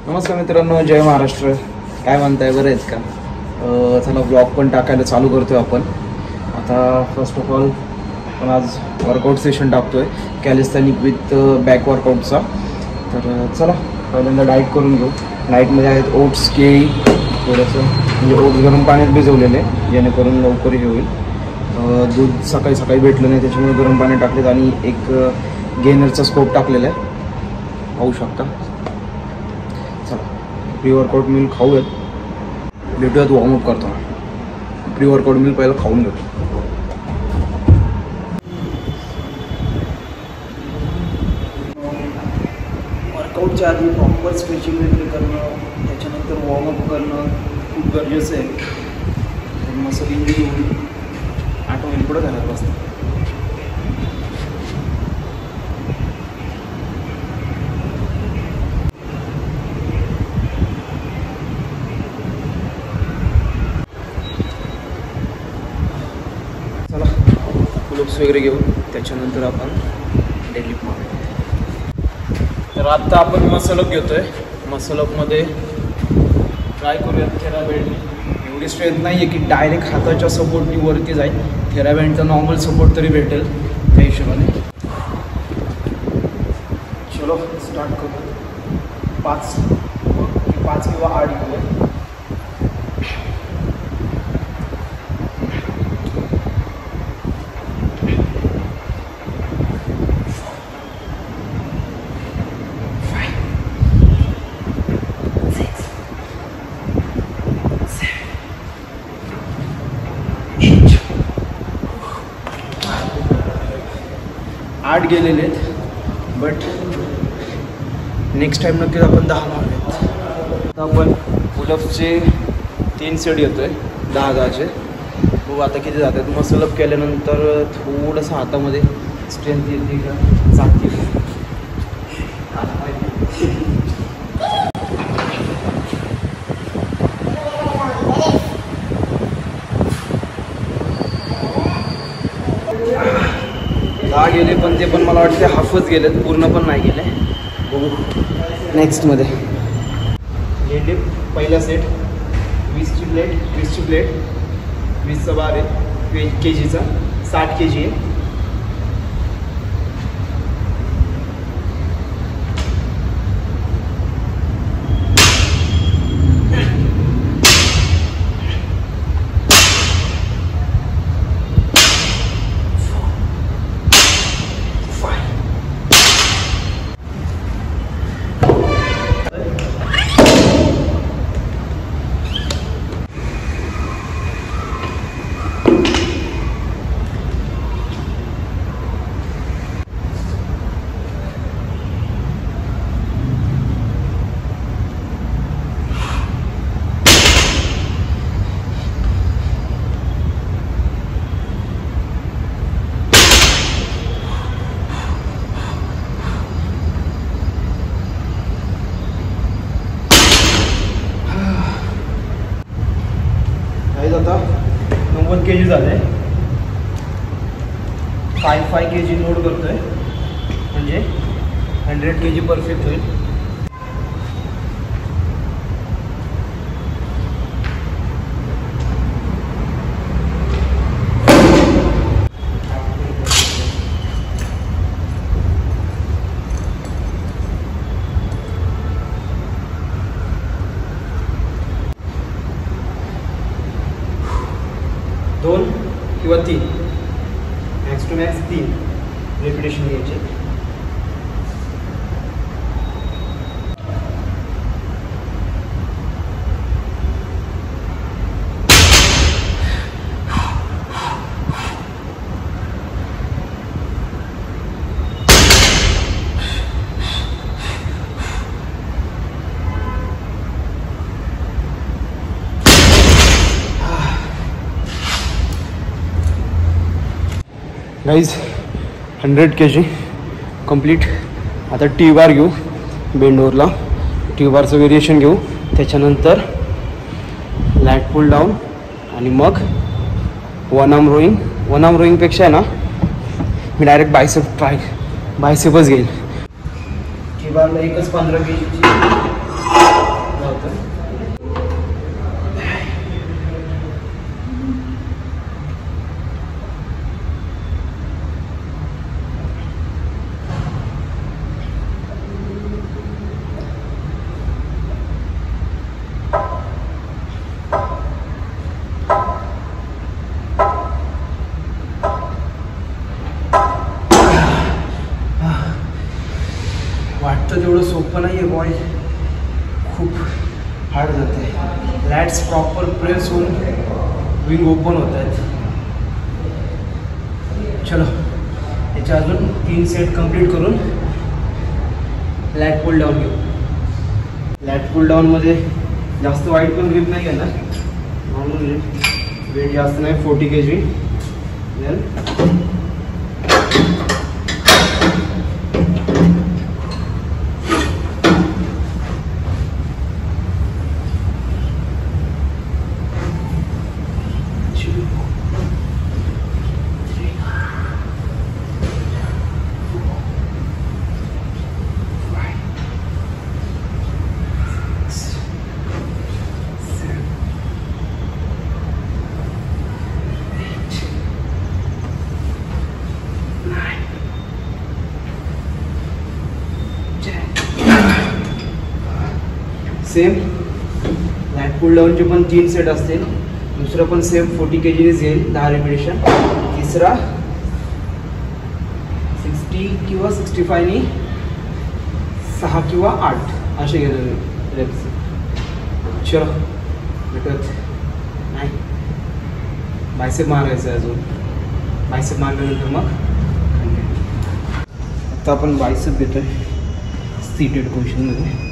नमस्कार मित्रांनो, जय महाराष्ट्र. काय म्हणताय, बरं आहेत का? चला ब्लॉग पण टाकायला चालू करतोय आपण. आता फर्स्ट ऑफ ऑल आपण आज वर्कआउट सेशन टाकतोय कॅलिस्थेनिक विथ बॅक वर्कआउटचा. तर चला पहिल्यांदा डाईट करून घेऊ. डाईटमध्ये आहेत ओट्स, केळी, थोडंसं म्हणजे ओट्स गरम पाण्यात भिजवलेले जेणेकरून लवकर हे होईल. दूध सकाळी सकाळी भेटलं नाही त्याच्यामुळे गरम पाण्यात टाकलेत आणि एक गेनरचा स्कोप टाकलेला आहे, पाहू शकता. चला प्री वर्कआउट मिल खाऊयात, भेटूयात वॉर्मअप करताना. प्री वर्कआउट मिल पहिलं खाऊन घेतो. वर्कआउटच्या आधी प्रॉपर स्ट्रेचिंग वगैरे करणं, त्याच्यानंतर वॉर्मअप करणं खूप गरजेचं आहे. मसल इंजरी होईल, आठवण पुढं घरात बसतं. चला पुलअप्स वगैरे घेऊ, त्याच्यानंतर आपण डेडलिफ्ट मारू. तर आत्ता आपण मसलअप घेतोय. मसलअपमध्ये ट्राय करूयात थेराबँडने. एवढी स्ट्रेंथ नाही आहे की डायरेक्ट हाताच्या सपोर्टनी वरती जाईल. थेराबँडचा नॉर्मल सपोर्ट तरी भेटेल त्या हिशोबाने. चलो स्टार्ट करू. 5 किंवा 8 घेऊया. आठ गेलेले आहेत, बट नेक्स्ट टाईम नक्कीच आपण 10 मारलेत. आता आपण पुलअपचे 3 सेट येतोय 10-10चे. बघू आता किती जातात. मसलअप केल्यानंतर थोडंसं हातामध्ये स्ट्रेंथ येते का जाते. गेले पण ते पण मला वाटते हाफच गेलेत, पूर्ण पण नाही गेले. बघू नेक्स्टमध्ये. डेडलिफ्ट पहिला सेट 20ची प्लेट 20चा बार आहे, kgचा 60 kg आहे. आता 90 kg झाले. 5 kg लोड करतोय म्हणजे 100 kg परफेक्ट होईल. दोन किंवा 3, मॅक्स टू मॅक्स 3 रेपिटेशन घ्यायचे. Guys 100 kg complete. आता टी बार घेऊ, बेंडोरला टी बारचं व्हेरिएशन घेऊ. त्याच्यानंतर लॅट पुल डाऊन आणि मग वन आर्म रोईंगपेक्षा आहे ना मी डायरेक्ट बायसेपच घेईल. टी बारला एकच 15 kg होतं. वाटतं तेवढं सोपं नाही आहे बॉय, खूप हार्ड जाते. लॅट्स प्रॉपर प्रेस होऊन विंग ओपन होत आहेत. चलो याच्या अजून 3 सेट कंप्लीट करून लॅट पुल डाऊन घेऊ. लॅट पुल डाऊनमध्ये जास्त वाईट पण ग्रिप नाही आहे ना, नॉर्मल ग्रिप, वेट जास्त नाही, 40 kg. देन सेम लॅट पुल डाऊनचे पण 3 सेट असतील. दुसरं पण सेम 40 kgनीच येईल, 10 रिपिटेशन. तिसरा 60 किंवा 65नी 6 किंवा 8 असे घेतो रेप्स. चलो भेटत नाही, बायसेप मारायचं आहे अजून. बायसेप मारल्यानंतर मग आता आपण बायसेप घेतोय seated पोझिशनमध्ये.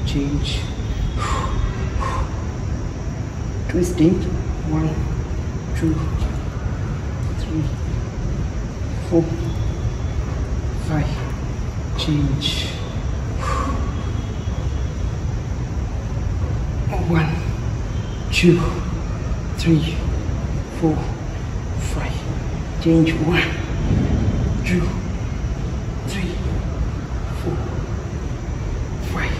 Change, twisting, 1 2 3 4 5, change, 1 2 3 4 5, change, 1 2 3 4 5,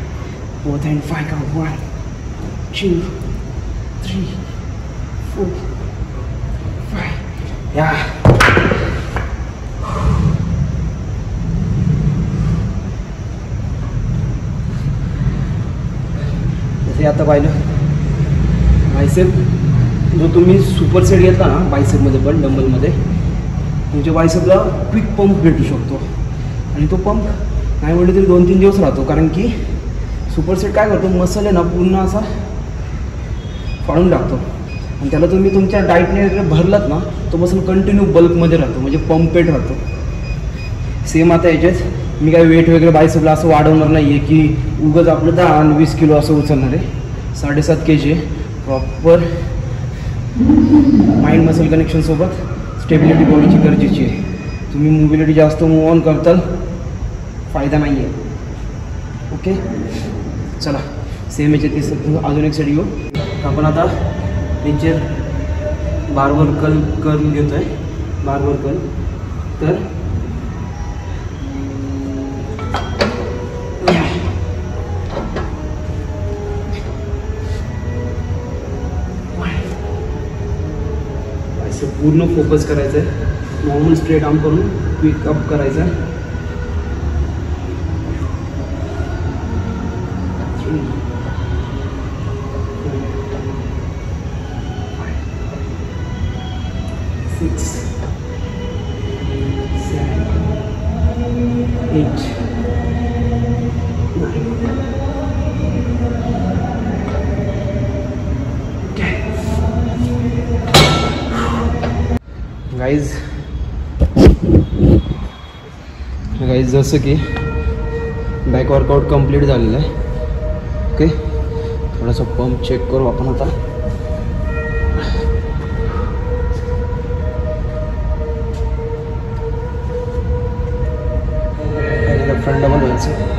more than 5 count, 1 2 3 4 5. Yeah. जसे आता पाहिलं बायसेप, जो तुम्ही सुपर सेट घेतला ना बायसेपमध्ये पण डंबलमध्ये, तुमच्या बायसेपला क्विक पंप भेटू शकतो. आणि तो पंप नाही म्हटलं तरी 2-3 दिवस राहतो. कारण की सुपर सेट काय करतो, मसल आहे ना पूर्ण असा फाडून टाकतो. आणि त्याला तुम्ही तुमच्या डाईटने वगैरे भरलात ना, तो मसल कंटिन्यू बल्कमध्ये राहतो, म्हणजे पंपेट राहतो. सेम आता याच्यात मी काही वेट वगैरे बायसेपला असं वाढवणार नाही आहे की उगाच आपलं 10 आणि 20 किलो असं उचलणार आहे. 7.5 kg प्रॉपर माइंड मसल कनेक्शनसोबत स्टेबिलिटी बॉडीची गरजेची आहे. तुम्ही मोबिलिटी जास्त मूव ऑन करताल, फायदा नाही आहे. ओके चला सेम याच्यात अजून एक सेट घेऊ. आपण आता त्यांचे बारवर करून घेतो आहे. बारवर कल तर पूर्ण फोकस करायचं आहे. नॉर्मल स्ट्रेट आर्म करून क्विक अप करायचं आहे. 3 4 5 6 7 8 गाईज जसं की बॅक वर्कआउट कंप्लीट झालेलं आहे. ओके थोडासा पंप चेक करू आपण आता. फ्रंट डबल व्हायचं.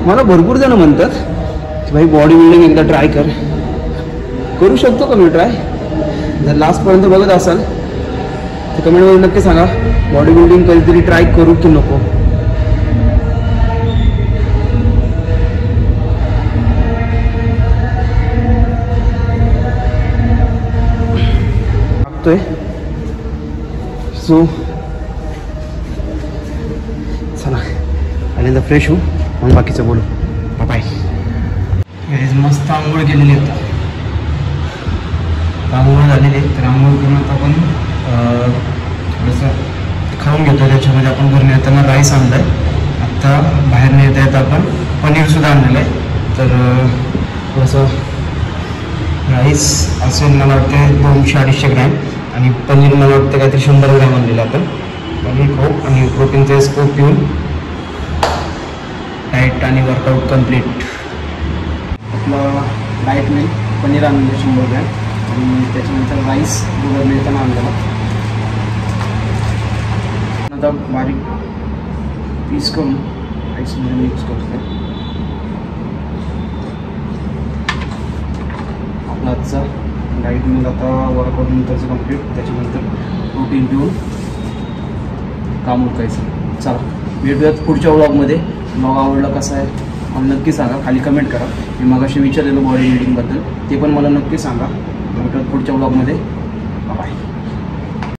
मला भरपूर जण म्हणतात की भाई बॉडी बिल्डिंग एकदा ट्राय करू शकतो का मी ट्राय. जर लास्टपर्यंत बघत असाल तर कमेंटमध्ये नक्की सांगा बॉडी बिल्डिंग कधीतरी ट्राय करू की नको. टाकतोय सो चला आणि फ्रेश होऊ मग बाकीचं बोलू. बाय. मस्त आंघोळ केलेली होती. आंघोळ झालेली आहे तर आंघोळ करून आता आपण थोडंसं खाऊन घेतो. त्याच्यामध्ये आपण घरून येताना राईस आणला आहे. आत्ता बाहेर नेता येत आपण पनीरसुद्धा आणलेलं आहे. तर थोडंसं राईस असेल मला वाटते 200-250 ग्रॅम आणि पनीर मला वाटतं काहीतरी 100 ग्रॅम आणलेलं आपण. पनीर खाऊ आणि प्रोटीनचे स्कोप पिऊन डाएट आणि वर्कआउट कंप्लीट. आपलं डाएट मिल पनीर आणलं 100 ग्रॅम आणि त्याच्यानंतर राईस दुधात मिळताना आणलेला. आता बारीक पीस करून राईसमध्ये मिक्स करतो. आपला आजचा डाएट मिल आता वर्कआउट नंतरचं कंप्लीट. त्याच्यानंतर प्रोटीन पिऊन काम उरकायचं. चला भेटूयात पुढच्या व्लॉगमध्ये. ब्लॉग आवडला कसा आहे मला नक्की सांगा. खाली कमेंट करा. मी मगाशी विचारलेलं बॉडी बिल्डिंगबद्दल ते पण मला नक्की सांगा. भेटूयात पुढच्या व्लॉगमध्ये. बाय.